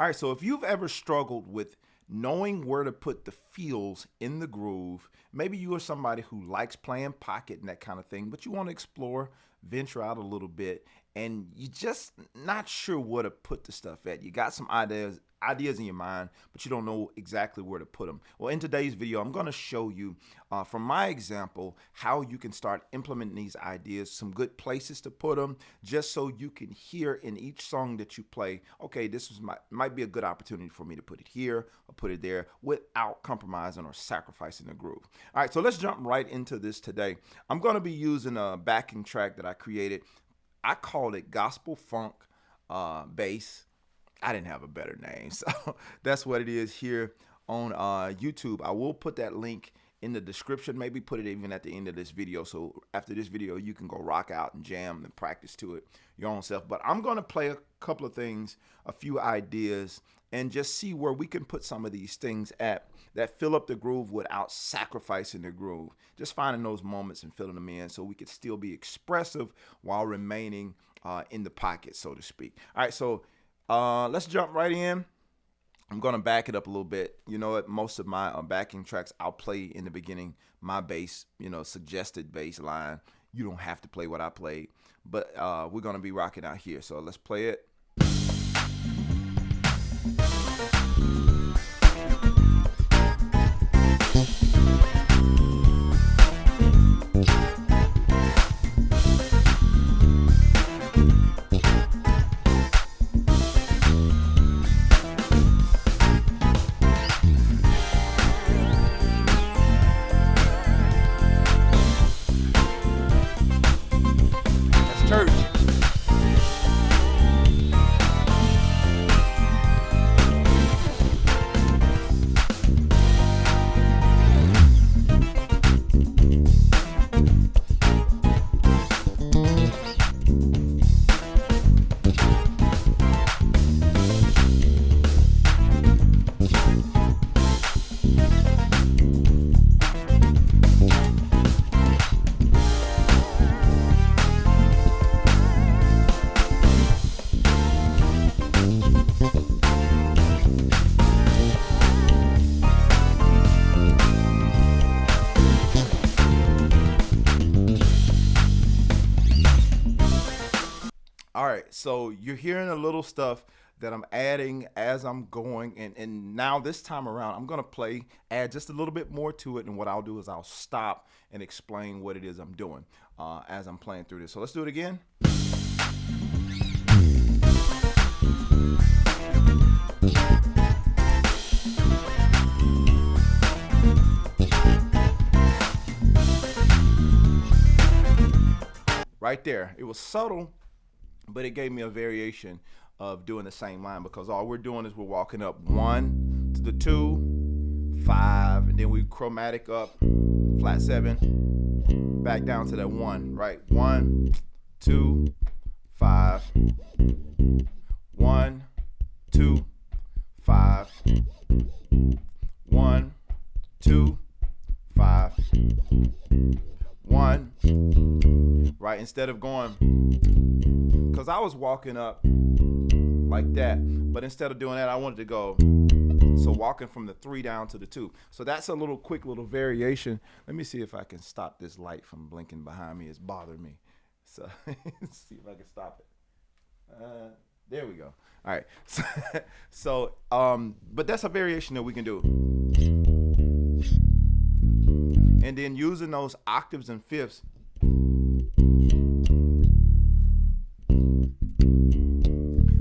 All right, so if you've ever struggled with knowing where to put the feels in the groove, maybe you are somebody who likes playing pocket and that kind of thing, but you want to explore, venture out a little bit, and you just not sure where to put the stuff at. You got some ideas in your mind, but you don't know exactly where to put them. Well, in today's video, I'm going to show you from my example how you can start implementing these ideas, some good places to put them, just so you can hear in each song that you play, okay, might be a good opportunity for me to put it here or put it there without compromising or sacrificing the groove. All right, so let's jump right into this today. I'm going to be using a backing track that I created. I called it Gospel Funk Bass. I didn't have a better name, so that's what it is here on YouTube. I will put that link in the description, maybe put it even at the end of this video, so after this video you can go rock out and jam and practice to it your own self. But I'm going to play a couple of things, a few ideas, and just see where we can put some of these things at that fill up the groove without sacrificing the groove. Just finding those moments and filling them in so we could still be expressive while remaining in the pocket, so to speak. All right, so let's jump right in. I'm going to back it up a little bit. You know what? Most of my backing tracks, I'll play in the beginning my bass, suggested bass line. You don't have to play what I played, but we're going to be rocking out here. So let's play it. All right, so you're hearing a little stuff that I'm adding as I'm going, and now this time around, I'm gonna add just a little bit more to it, and what I'll do is I'll stop and explain what it is I'm doing as I'm playing through this. So let's do it again. Right there, it was subtle, but it gave me a variation of doing the same line, because all we're doing is we're walking up 1 to the 2, 5, and then we chromatic up, flat 7, back down to that 1, right? 1, 2, 5, 1, 2, 5, 1, 2, 5, 1, right? Instead of going, because I was walking up like that, but instead of doing that, I wanted to go, so walking from the 3 down to the 2. So that's a quick little variation. Let me see if I can stop this light from blinking behind me. It's bothering me. So let's see if I can stop it. There we go. All right. So, but that's a variation that we can do. And then using those octaves and fifths.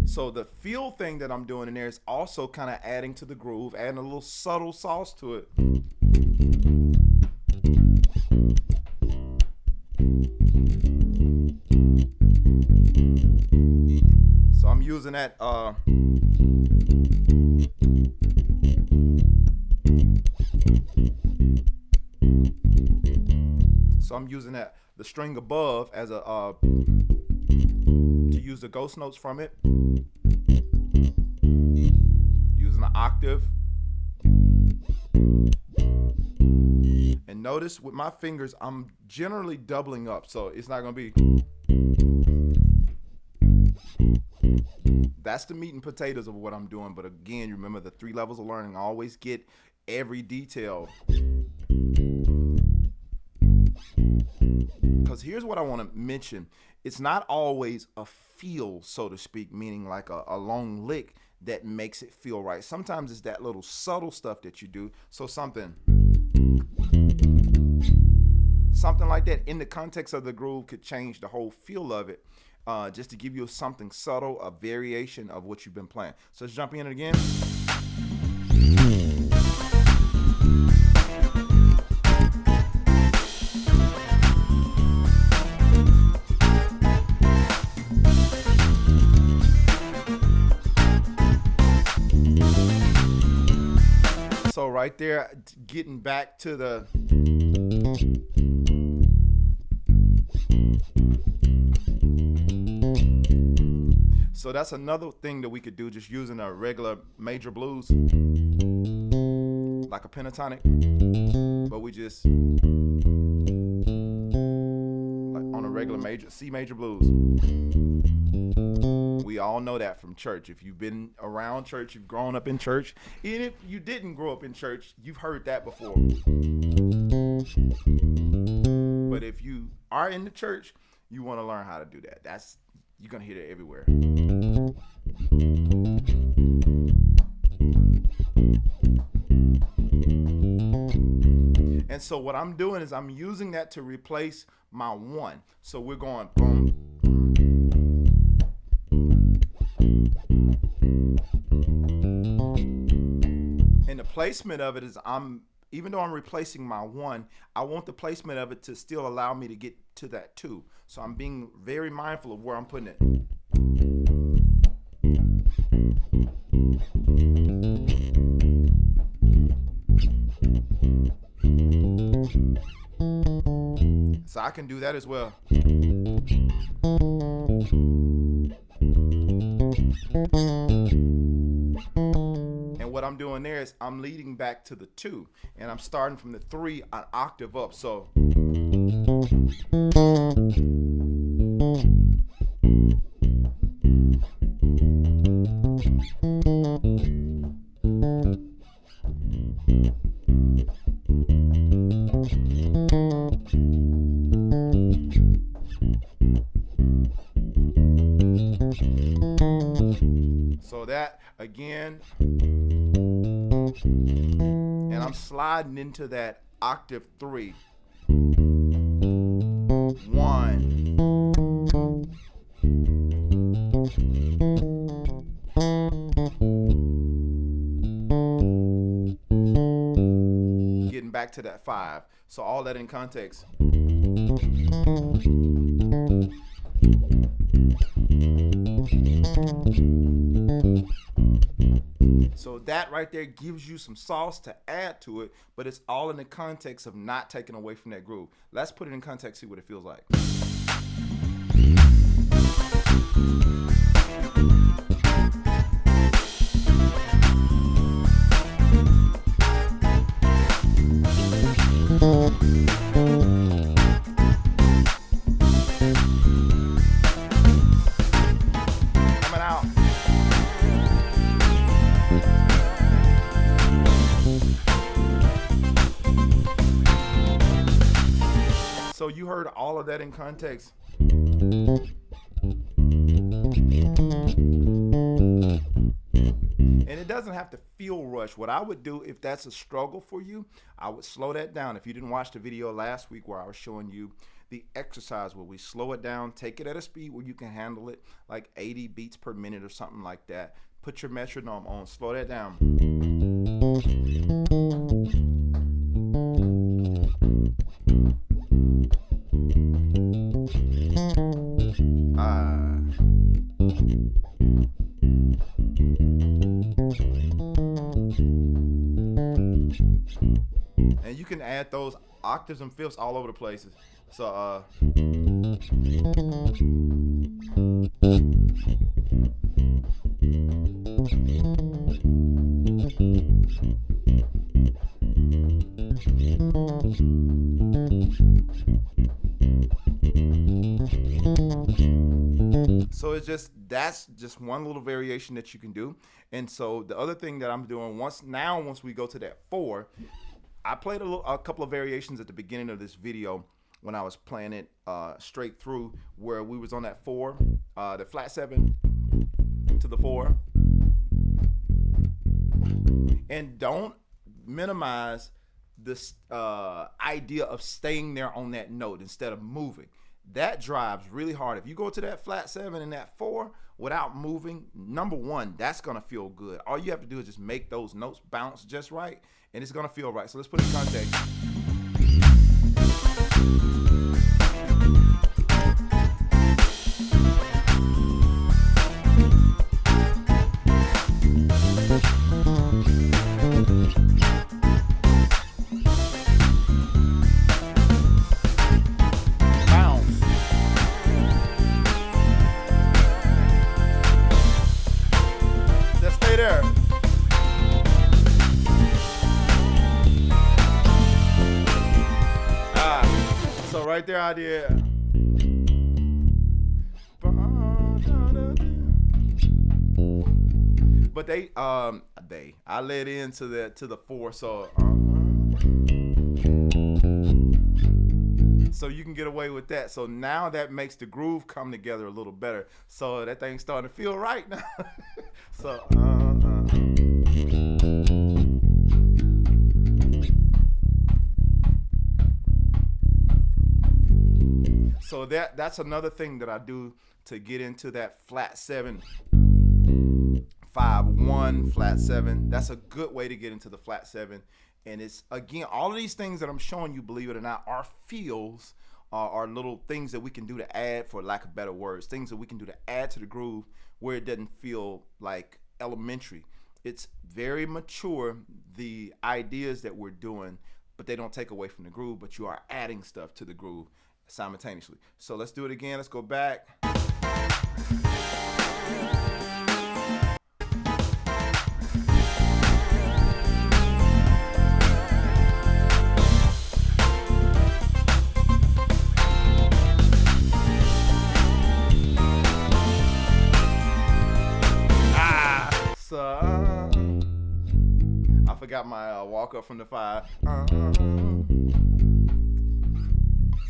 So the feel thing that I'm doing in there is also kind of adding to the groove, adding a little subtle sauce to it. So I'm using that the string above as a to use the ghost notes from it, using an octave. And notice with my fingers, I'm generally doubling up, so it's not going to be. That's the meat and potatoes of what I'm doing. But again, remember the 3 levels of learning. I always get every detail. Because here's what I want to mention. It's not always a feel, so to speak, meaning like a long lick that makes it feel right. Sometimes it's that little subtle stuff that you do. So something like that in the context of the groove could change the whole feel of it. Just to give you something subtle, a variation of what you've been playing. So let's jump in again. So right there, getting back to the so that's another thing that we could do, just using a regular major blues, like a pentatonic, but we just like on a regular major C major blues. We all know that from church. If you've been around church, you've grown up in church. Even if you didn't grow up in church, you've heard that before. But if you are in the church, you want to learn how to do that. You're going to hear that everywhere. And so what I'm doing is I'm using that to replace my 1. So we're going boom. And the placement of it is even though I'm replacing my 1, I want the placement of it to still allow me to get to that 2. So I'm being very mindful of where I'm putting it. So I can do that as well. And what I'm doing there is I'm leading back to the 2, and I'm starting from the 3 an octave up. So that again, and I'm sliding into that octave 3. 1. Getting back to that 5. So all that in context. So that right there gives you some sauce to add to it, but it's all in the context of not taking away from that groove. Let's put it in context, see what it feels like. Coming out. So you heard all of that in context. And it doesn't have to feel rushed. What I would do, if that's a struggle for you, I would slow that down. If you didn't watch the video last week where I was showing you the exercise where we slow it down, take it at a speed where you can handle it, like 80 beats per minute or something like that. Put your metronome on, slow that down. And you can add those octaves and fifths all over the places. So so it's just that's just one little variation that you can do. And so the other thing that I'm doing once we go to that 4, I played a couple of variations at the beginning of this video when I was playing it straight through, where we was on that 4, the flat 7 to the 4. And don't minimize this idea of staying there on that note instead of moving. That drives really hard. If you go to that flat 7 and that 4 without moving, number one, that's gonna feel good. All you have to do is just make those notes bounce just right, and it's gonna feel right. So let's put it in context. There. So right there I did. But I led into the 4, so so you can get away with that. So now that makes the groove come together a little better. So that thing's starting to feel right now. So So that's another thing that I do to get into that flat 7, 5, 1, flat 7. That's a good way to get into the flat 7. And it's, again, all of these things that I'm showing you, believe it or not, are feels, are little things that we can do to add, for lack of better words, things that we can do to add to the groove where it doesn't feel like elementary. It's very mature, the ideas that we're doing, but they don't take away from the groove, but you are adding stuff to the groove simultaneously. So let's do it again. Let's go back. I forgot my walk up from the 5.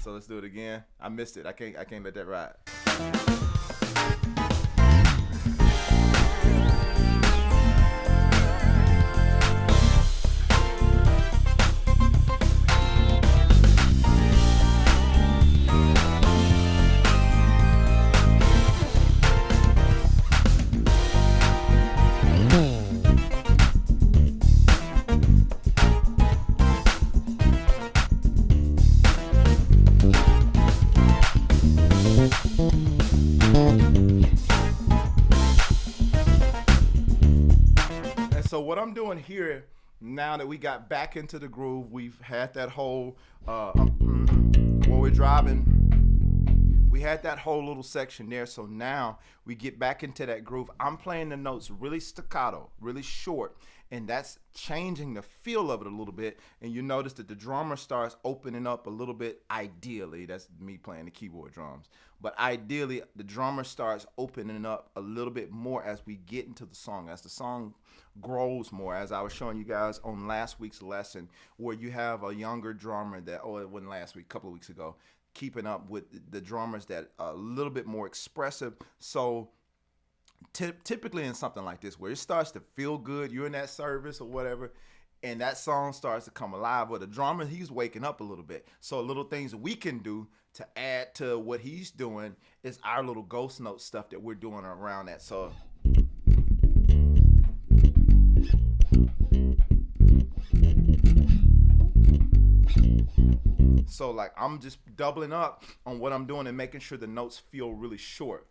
So let's do it again. I missed it. I can't let that ride. So what I'm doing here, now that we got back into the groove, we've had that whole, when we're driving, we had that whole little section there. So now we get back into that groove. I'm playing the notes really staccato, really short, and that's changing the feel of it a little bit. And you notice that the drummer starts opening up a little bit. Ideally, that's me playing the keyboard drums, but ideally the drummer starts opening up a little bit more as we get into the song, as the song grows more, as I was showing you guys on last week's lesson, where you have a younger drummer that, oh, it wasn't last week, a couple of weeks ago, keeping up with the drummers that are a little bit more expressive. So typically in something like this, where it starts to feel good, you're in that service or whatever, and that song starts to come alive, where the drummer, he's waking up a little bit. So little things that we can do to add to what he's doing is our little ghost note stuff that we're doing around that. So like I'm just doubling up on what I'm doing and making sure the notes feel really short.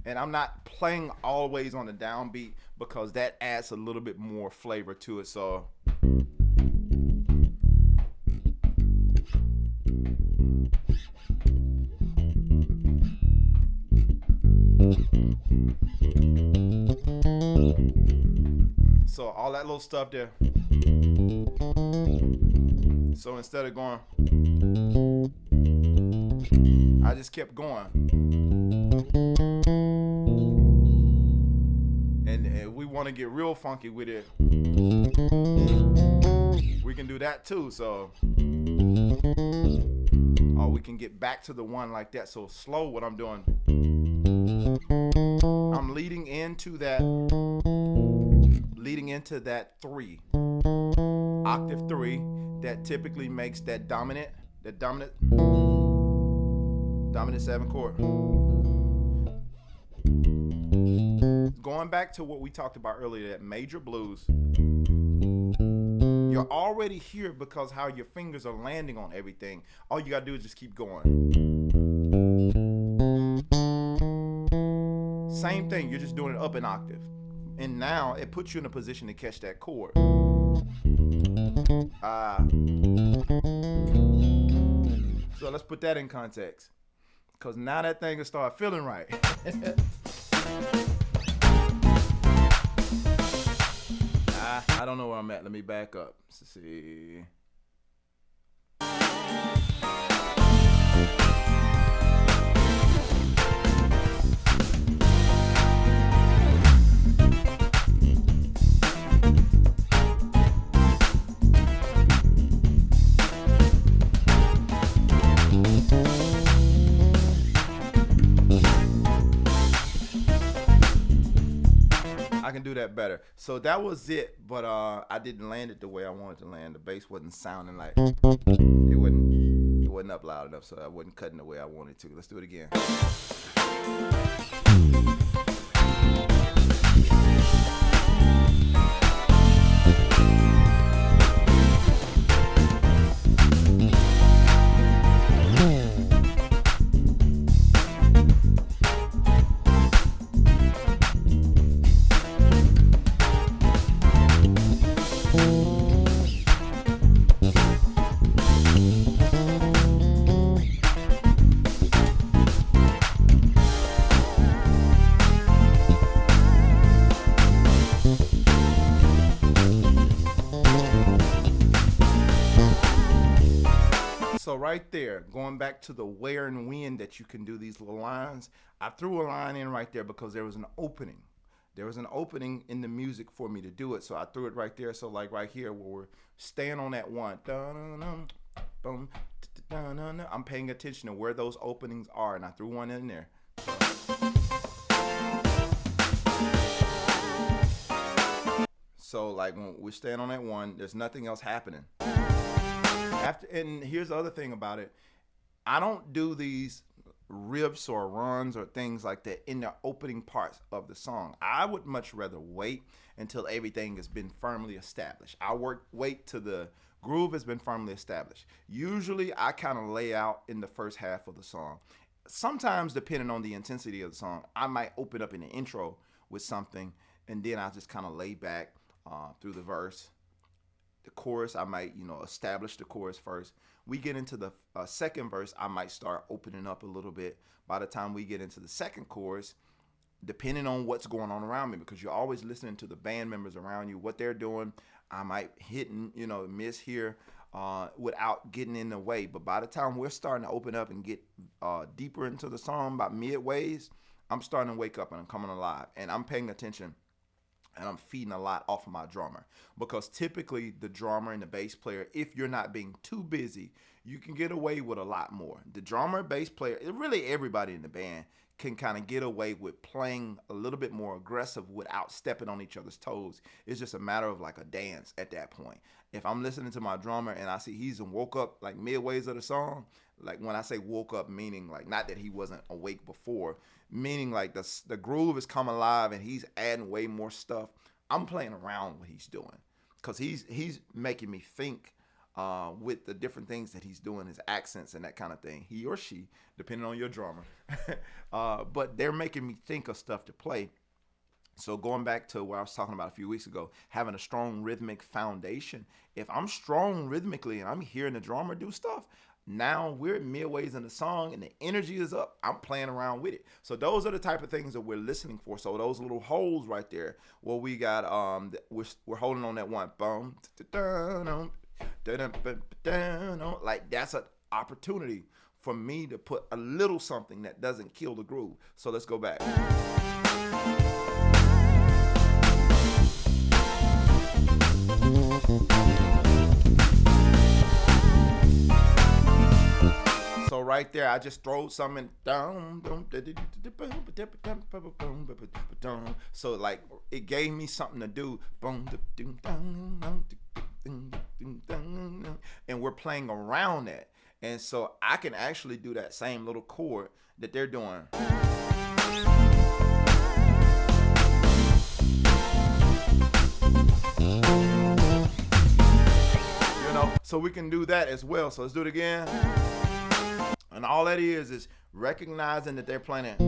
And I'm not playing always on the downbeat because that adds a little bit more flavor to it. So all that little stuff there. So instead of going, I just kept going. And if we want to get real funky with it, we can do that too. So, or we can get back to the one like that. So slow, what I'm doing, I'm leading into that 3, octave 3, that typically makes that dominant 7 chord. Going back to what we talked about earlier, that major blues, you're already here because how your fingers are landing on everything. All you gotta do is just keep going. Same thing, you're just doing it up an octave. And now it puts you in a position to catch that chord. So let's put that in context, because now that thing will start feeling right. I don't know where I'm at. Let me back up. Let's see. I can do that better. So that was it, but I didn't land it the way I wanted to land. The bass wasn't sounding like it wasn't up loud enough, so I wasn't cutting the way I wanted to. Let's do it again. So right there, going back to the where and when that you can do these little lines, I threw a line in right there because there was an opening. There was an opening in the music for me to do it, so I threw it right there. So like right here where we're staying on that one, I'm paying attention to where those openings are, and I threw one in there. So like when we're staying on that one, there's nothing else happening. And here's the other thing about it. I don't do these riffs or runs or things like that in the opening parts of the song. I would much rather wait until everything has been firmly established. Wait till the groove has been firmly established. Usually I kind of lay out in the first half of the song. Sometimes, depending on the intensity of the song, I might open up in the intro with something, and then I just kind of lay back through the verse. The chorus, I might, establish the chorus first. We get into the second verse, I might start opening up a little bit. By the time we get into the second chorus, depending on what's going on around me, because you're always listening to the band members around you, what they're doing, I might hit and, miss here without getting in the way. But by the time we're starting to open up and get deeper into the song, by midways, I'm starting to wake up and I'm coming alive. And I'm paying attention. And I'm feeding a lot off of my drummer, because typically the drummer and the bass player, if you're not being too busy, you can get away with a lot more. The drummer, bass player, really everybody in the band can kind of get away with playing a little bit more aggressive without stepping on each other's toes. It's just a matter of like a dance at that point. If I'm listening to my drummer and I see he's woke up like midways of the song, like when I say woke up, meaning like not that he wasn't awake before, meaning like the groove has come alive and he's adding way more stuff. I'm playing around what he's doing, because he's making me think with the different things that he's doing, his accents and that kind of thing. He or she, depending on your drummer. But they're making me think of stuff to play. So going back to what I was talking about a few weeks ago, having a strong rhythmic foundation. If I'm strong rhythmically and I'm hearing the drummer do stuff, now we're midways in the song and the energy is up. I'm playing around with it. So those are the type of things that we're listening for. So those little holes right there where we got we're holding on that one. Boom, Like that's an opportunity for me to put a little something that doesn't kill the groove. So let's go back. So right there, I just throw something down. So like it gave me something to do. And we're playing around that. And so I can actually do that same little chord that they're doing. You know, so we can do that as well. So let's do it again. And all that is recognizing that they're playing it.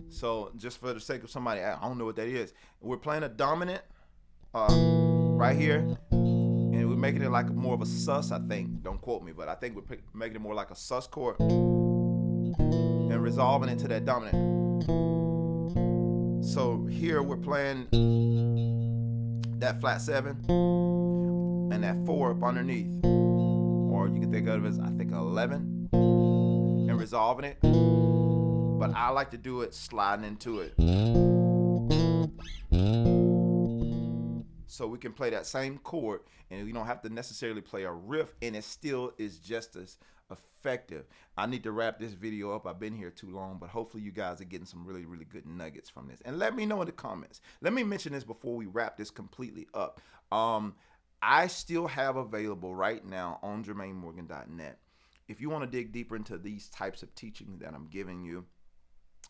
So just for the sake of somebody, I don't know what that is. We're playing a dominant right here. And we're making it like more of a sus, I think. Don't quote me, but I think we're making it more like a sus chord. And resolving it to that dominant. So here we're playing that flat 7 and that 4 up underneath. Or you can think of it as, I think, 11 and resolving it. But I like to do it sliding into it. So we can play that same chord and we don't have to necessarily play a riff, and it still is just as effective. I need to wrap this video up. I've been here too long, but hopefully you guys are getting some really, really good nuggets from this. And let me know in the comments. Let me mention this before we wrap this completely up. I still have available right now on JermaineMorgan.net. If you want to dig deeper into these types of teachings that I'm giving you,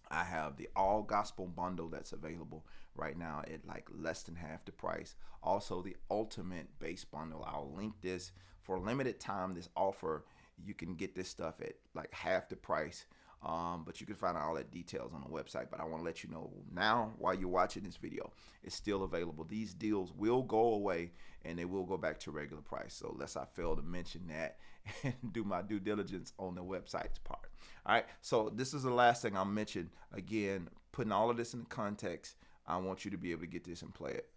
I have the all gospel bundle that's available right now at like less than half the price. Also the ultimate bass bundle. I'll link this for a limited time. This offer, you can get this stuff at like half the price. But you can find out all that details on the website. But I want to let you know now, while you're watching this video, it's still available. These deals will go away and they will go back to regular price. So lest I fail to mention that and do my due diligence on the website's part. All right. So this is the last thing I'll mention. Again, putting all of this in context, I want you to be able to get this and play it.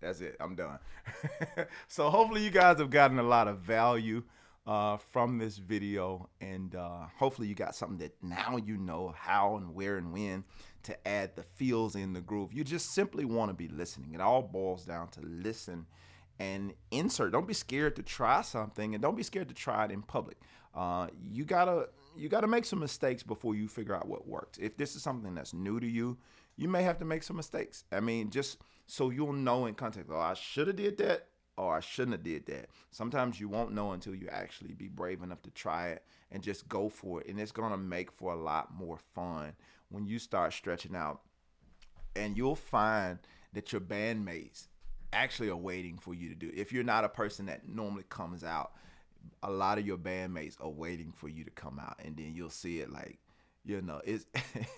That's it. I'm done. So hopefully you guys have gotten a lot of value from this video, and hopefully you got something that now you know how and where and when to add the feels in the groove. You just simply want to be listening. It all boils down to listen and insert. Don't be scared to try something, and don't be scared to try it in public. You gotta make some mistakes before you figure out what works. If this is something that's new to you, you may have to make some mistakes. I mean, just so you'll know in context, oh, I should have did that, or I shouldn't have did that. Sometimes you won't know until you actually be brave enough to try it and just go for it. And it's gonna make for a lot more fun when you start stretching out. And you'll find that your bandmates actually are waiting for you to do it. If you're not a person that normally comes out, a lot of your bandmates are waiting for you to come out, and then you'll see it like, you know, it's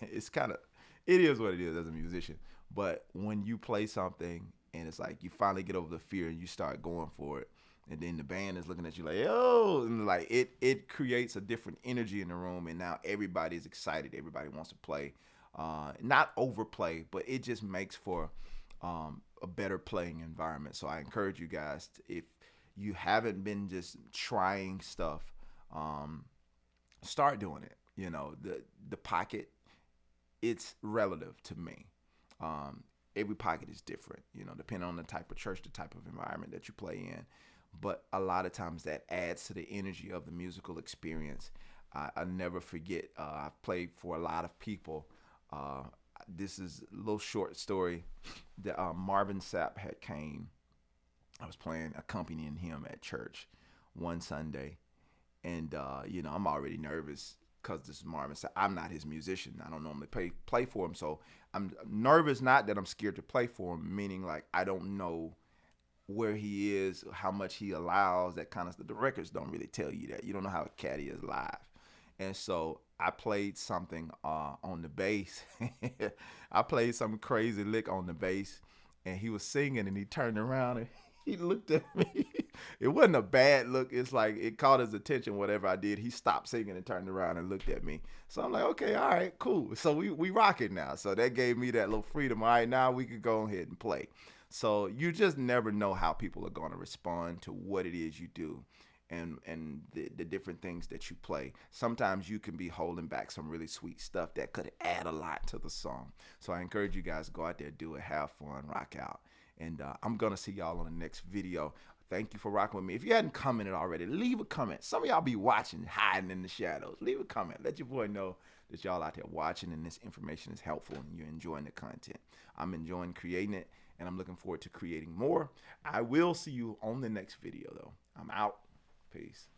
it's kind of, it is what it is as a musician. But when you play something and it's like you finally get over the fear and you start going for it, and then the band is looking at you like, oh, and like it creates a different energy in the room, and now everybody's excited. Everybody wants to play, not overplay, but it just makes for a better playing environment. So I encourage you guys, if you haven't been just trying stuff, start doing it. You know, the pocket, it's relative to me. Every pocket is different, you know, depending on the type of church, the type of environment that you play in. But a lot of times that adds to the energy of the musical experience. I never forget, I've played for a lot of people. This is a little short story that Marvin Sapp had came. I was accompanying him at church one Sunday, And you know, I'm already nervous because this is Marvin. So I'm not his musician. I don't normally play for him, so I'm nervous. Not that I'm scared to play for him, meaning like I don't know where he is, how much he allows, that kind of stuff. The records don't really tell you that. You don't know how a cat is live. And so I played something on the bass. I played some crazy lick on the bass, and he was singing, and he turned around and he looked at me. It wasn't a bad look. It's like it caught his attention. Whatever I did, he stopped singing and turned around and looked at me. So I'm like, okay, all right, cool. So we rock it now. So that gave me that little freedom. All right, now we could go ahead and play. So you just never know how people are going to respond to what it is you do, and the different things that you play. Sometimes you can be holding back some really sweet stuff that could add a lot to the song. So I encourage you guys to go out there, do it, have fun, rock out. And I'm going to see y'all on the next video. Thank you for rocking with me. If you hadn't commented already, leave a comment. Some of y'all be watching, hiding in the shadows. Leave a comment. Let your boy know that y'all out there watching and this information is helpful and you're enjoying the content. I'm enjoying creating it, and I'm looking forward to creating more. I will see you on the next video, though. I'm out. Peace.